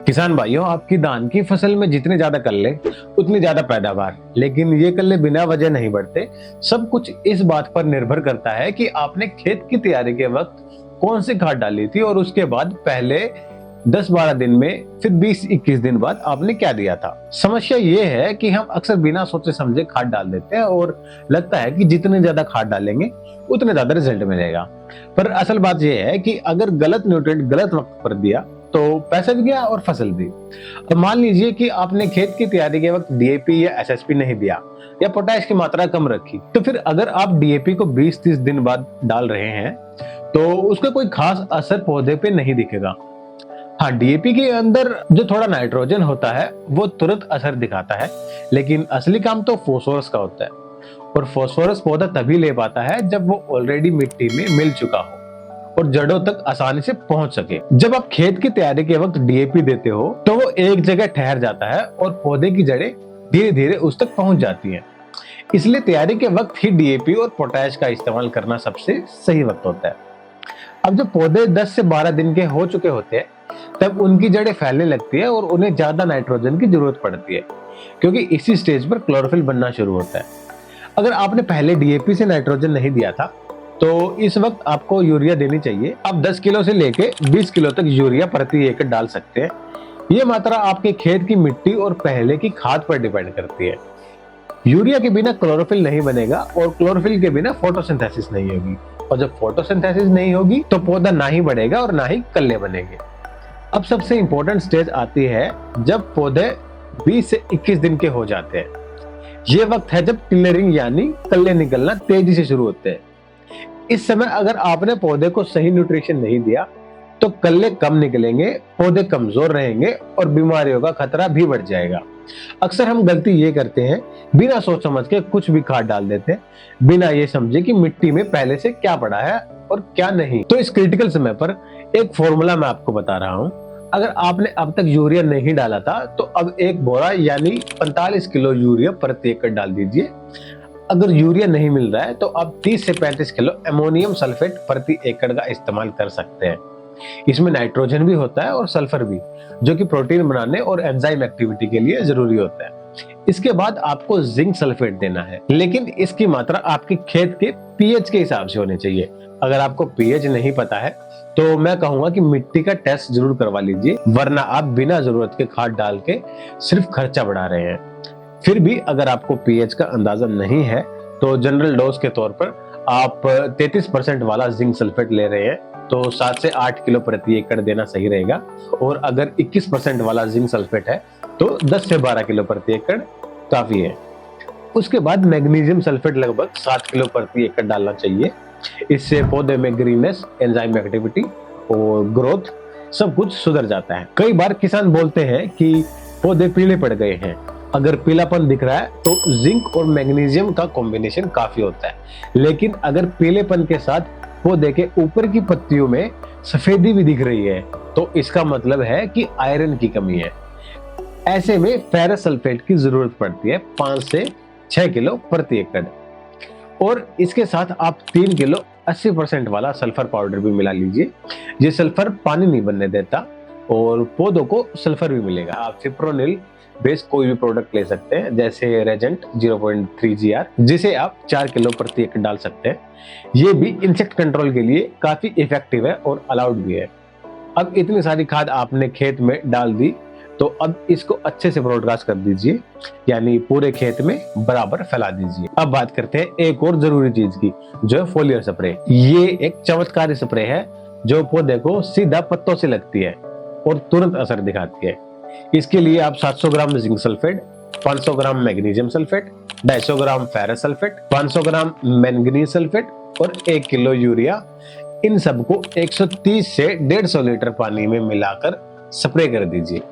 किसान भाइयों, आपकी धान की फसल में जितने ज्यादा कल्ले उतनी ज्यादा पैदावार, लेकिन ये कल्ले बिना वजह नहीं बढ़ते। सब कुछ इस बात पर निर्भर करता है कि आपने खेत की तैयारी के वक्त कौन सी खाद डाली थी और उसके बाद पहले 10-12 दिन में, फिर 20-21 दिन बाद आपने क्या दिया था। समस्या ये है कि हम अक्सर बिना सोचे समझे खाद डाल देते हैं और लगता है कि जितने ज्यादा खाद डालेंगे उतने ज्यादा रिजल्ट मिलेगा। पर असल बात यह है कि अगर गलत न्यूट्रिएंट गलत वक्त पर दिया तो पैसा भी गया और फसल भी। अब मान लीजिए कि आपने खेत की तैयारी के वक्त डीएपी या एसएसपी नहीं दिया या पोटाश की मात्रा कम रखी, तो फिर अगर आप डीएपी को 20-30 दिन बाद डाल रहे हैं तो उसका कोई खास असर पौधे पे नहीं दिखेगा। हाँ, डीएपी के अंदर जो थोड़ा नाइट्रोजन होता है वो तुरंत असर दिखाता है, लेकिन असली काम तो फास्फोरस का होता है। और फास्फोरस पौधा तभी ले पाता है जब वो ऑलरेडी मिट्टी में मिल चुका हो और जड़ों तक आसानी से पहुंच सके। जब आप खेत की तैयारी के वक्त डीएपी देते हो तो वो एक जगह ठहर जाता है और पौधे की जड़ें धीरे धीरे उस तक पहुंच जाती हैं। इसलिए तैयारी के वक्त ही डीएपी और पोटाश का इस्तेमाल करना सबसे सही वक्त होता है। अब जब पौधे 10 से 12 दिन के हो चुके होते हैं तब उनकी जड़ें फैलने लगती है और उन्हें ज्यादा नाइट्रोजन की जरूरत पड़ती है, क्योंकि इसी स्टेज पर क्लोरोफिल बनना शुरू होता है। अगर आपने पहले डीएपी से नाइट्रोजन नहीं दिया था तो इस वक्त आपको यूरिया देनी चाहिए। आप 10 किलो से लेके 20 किलो तक यूरिया प्रति एकड़ डाल सकते हैं। ये मात्रा आपके खेत की मिट्टी और पहले की खाद पर डिपेंड करती है। यूरिया के बिना क्लोरोफिल नहीं बनेगा और क्लोरोफिल के बिना फोटोसिंथेसिस नहीं होगी, और जब फोटोसिंथेसिस नहीं होगी तो पौधा ना ही बढ़ेगा और ना ही कल्ले बनेंगे। अब सबसे इंपॉर्टेंट स्टेज आती है जब पौधे 20 से 21 दिन के हो जाते हैं। ये वक्त है जब टिलरिंग यानी कल्ले निकलना तेजी से शुरू होते हैं। इस समय अगर आपने पौधे को सही न्यूट्रिशन नहीं दिया तो कल्ले कम निकलेंगे, पौधे कमजोर रहेंगे और बीमारियों का खतरा भी बढ़ जाएगा। अक्सर हम गलती ये करते हैं, बिना सोच समझ के कुछ भी खाद डाल देते हैं, बिना ये समझे कि मिट्टी में पहले से क्या पड़ा है और क्या नहीं। तो इस क्रिटिकल समय पर एक फॉर्मूला मैं आपको बता रहा हूँ। अगर आपने अब तक यूरिया नहीं डाला था तो अब एक बोरा यानी 45 किलो यूरिया प्रति एकड़ डाल दीजिए। अगर यूरिया नहीं मिल रहा है तो आप 30 से 35 किलो अमोनियम सल्फेट प्रति एकड़ का इस्तेमाल कर सकते हैं। इसमें नाइट्रोजन भी होता है और सल्फर भी, जो कि प्रोटीन बनाने और एंजाइम एक्टिविटी के लिए जरूरी होता है। इसके बाद आपको जिंक सल्फेट देना है, लेकिन इसकी मात्रा आपके खेत के पीएच के हिसाब से होनी चाहिए। अगर आपको पीएच नहीं पता है तो मैं कहूंगा कि मिट्टी का टेस्ट जरूर करवा लीजिए, वरना आप बिना जरूरत के खाद डाल के सिर्फ खर्चा बढ़ा रहे हैं। फिर भी अगर आपको पीएच का अंदाजा नहीं है तो जनरल डोज के तौर पर आप 33% वाला जिंक सल्फेट ले रहे हैं तो 7 से 8 किलो प्रति एकड़ देना सही रहेगा। और अगर 21% वाला जिंक सल्फेट है तो 10 से 12 किलो प्रति एकड़ काफी है। उसके बाद मैग्नीशियम सल्फेट लगभग 7 किलो प्रति एकड़ डालना चाहिए। इससे पौधे में ग्रीननेस, एंजाइम एक्टिविटी और ग्रोथ सब कुछ सुधर जाता है। कई बार किसान बोलते हैं कि पौधे पीले पड़ गए हैं। अगर पीलापन दिख रहा है तो जिंक और मैग्नीशियम का कॉम्बिनेशन काफी होता है, लेकिन अगर पीलेपन के साथ पौधे के ऊपर की पत्तियों में सफेदी भी दिख रही है तो इसका मतलब है कि आयरन की कमी है। ऐसे में फेरस सल्फेट की जरूरत पड़ती है 5 से 6 किलो प्रति एकड़। और इसके साथ आप 3 किलो 80% वाला सल्फर पाउडर भी मिला लीजिए। ये सल्फर पानी नहीं बनने देता और पौधों को सल्फर भी मिलेगा। आप फिप्रोनिल बेस्ड कोई भी प्रोडक्ट ले सकते हैं, जैसे रेजेंट 0.3 GR, जिसे आप 4 किलो प्रति एकड़ डाल सकते हैं। ये भी इंसेक्ट कंट्रोल के लिए काफी इफेक्टिव है और अलाउड भी है। अब इतनी सारी खाद आपने खेत में डाल दी तो अब इसको अच्छे से ब्रॉडकास्ट कर दीजिए, यानी पूरे खेत में बराबर फैला दीजिए। अब बात करते हैं एक और जरूरी चीज की, जो है फोलियर स्प्रे। ये एक चमत्कारी स्प्रे है जो पौधे को सीधा पत्तों से लगती है और तुरंत असर दिखाती है। इसके लिए आप 700 ग्राम जिंक सल्फेट, 500 ग्राम मैग्नीशियम सल्फेट, 250 ग्राम फेरस सल्फेट, 500 ग्राम मैंगनीज सल्फेट और 1 किलो यूरिया, इन सबको 130 से 150 लीटर पानी में मिलाकर स्प्रे कर दीजिए।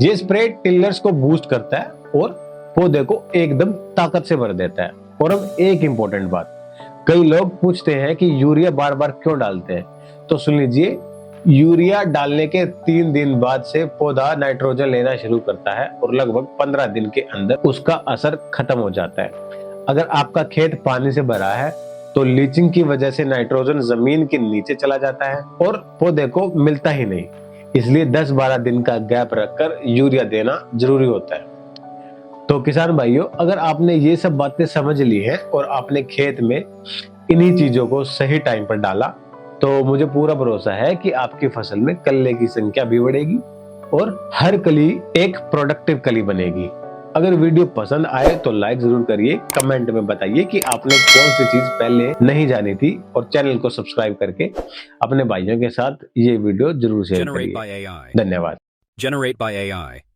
ये स्प्रे टिलर्स को बूस्ट करता है और पौधे को एकदम ताकत से भर देता है। और अब एक इंपॉर्टेंट बात, कई लोग पूछते हैं कि यूरिया बार बार क्यों डालते हैं, तो सुन लीजिए, यूरिया डालने के 3 दिन बाद से पौधा नाइट्रोजन लेना शुरू करता है और लगभग 15 दिन के अंदर उसका असर खत्म हो जाता है। अगर आपका खेत पानी से भरा है तो लीचिंग की वजह से नाइट्रोजन जमीन के नीचे चला जाता है और पौधे को मिलता ही नहीं। इसलिए 10-12 दिन का गैप रखकर यूरिया देना जरूरी होता है। तो किसान भाइयों, अगर आपने ये सब बातें समझ ली हैं और आपने खेत में इन्हीं चीजों को सही टाइम पर डाला, तो मुझे पूरा भरोसा है कि आपकी फसल में कल्ले की संख्या भी बढ़ेगी और हर कली एक प्रोडक्टिव कली बनेगी। अगर वीडियो पसंद आए तो लाइक जरूर करिए, कमेंट में बताइए कि आपने कौन सी चीज पहले नहीं जानी थी और चैनल को सब्सक्राइब करके अपने भाइयों के साथ ये वीडियो जरूर शेयर करिए। धन्यवाद। Generate by AI.